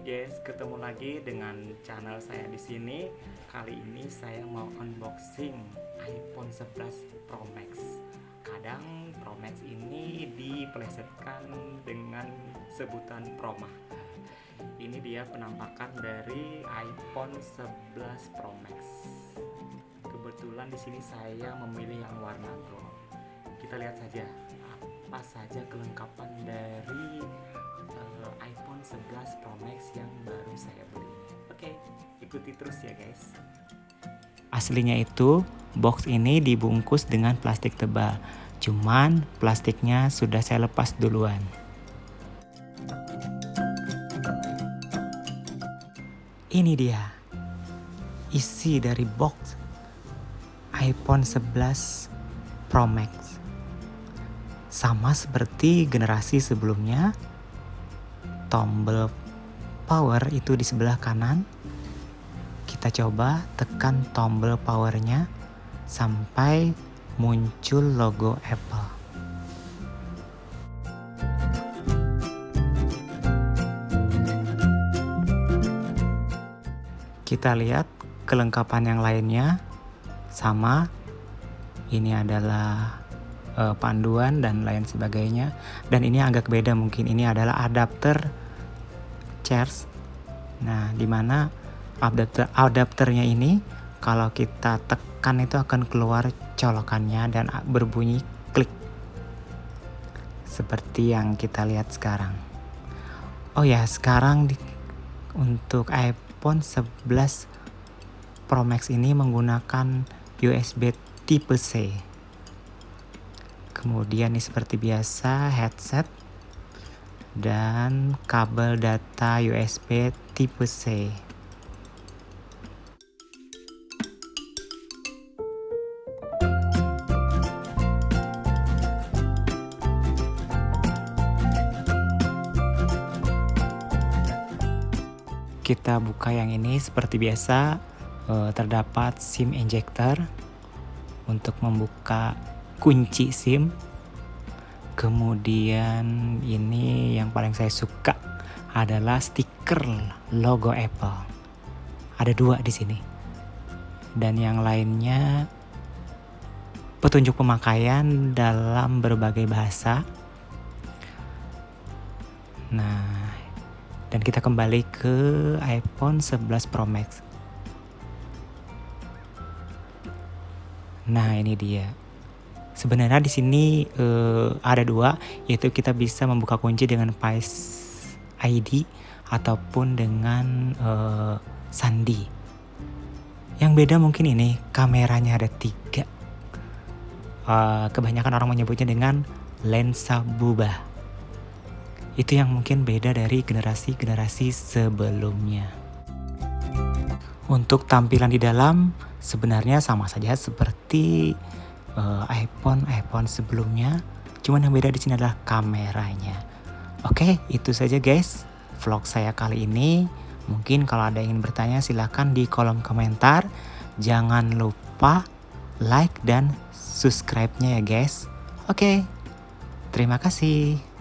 guys, ketemu lagi dengan channel saya di sini. Kali ini saya mau unboxing iPhone 11 Pro Max. Kadang Pro Max ini dipelesetkan dengan sebutan Pro Max. Ini dia penampakan dari iPhone 11 Pro Max. Kebetulan di sini saya memilih yang warna gold. Kita lihat saja apa saja kelengkapan dari iPhone 11 Pro Max yang baru saya beli. Oke, ikuti terus ya guys. Aslinya itu box ini dibungkus dengan plastik tebal, cuman plastiknya sudah saya lepas duluan. Ini dia isi dari box iPhone 11 Pro Max. Sama seperti generasi sebelumnya, tombol power itu di sebelah kanan. Kita coba tekan tombol powernya sampai muncul logo Apple. Kita lihat kelengkapan yang lainnya sama. Ini adalah panduan dan lain sebagainya. Dan ini agak beda, mungkin ini adalah adapter charge. Nah, dimana adapternya ini kalau kita tekan itu akan keluar colokannya dan berbunyi klik seperti yang kita lihat sekarang. Oh ya, sekarang untuk iPhone 11 Pro Max ini menggunakan USB tipe C. Kemudian ini seperti biasa headset dan kabel data USB tipe C. Kita buka yang ini seperti biasa, terdapat SIM injector untuk membuka kunci SIM. Kemudian ini yang paling saya suka adalah stiker logo Apple. Ada 2 di sini. Dan yang lainnya petunjuk pemakaian dalam berbagai bahasa. Nah, dan kita kembali ke iPhone 11 Pro Max. Nah, ini dia. Sebenarnya di sini ada 2, yaitu kita bisa membuka kunci dengan Face ID ataupun dengan sandi. Yang beda mungkin ini kameranya ada 3. Kebanyakan orang menyebutnya dengan lensa bubah. Itu yang mungkin beda dari generasi-generasi sebelumnya. Untuk tampilan di dalam sebenarnya sama saja seperti iPhone sebelumnya, cuman yang beda di sini adalah kameranya. Oke, itu saja guys vlog saya kali ini. Mungkin kalau ada yang ingin bertanya silahkan di kolom komentar. Jangan lupa like dan subscribe-nya ya guys. Oke, terima kasih.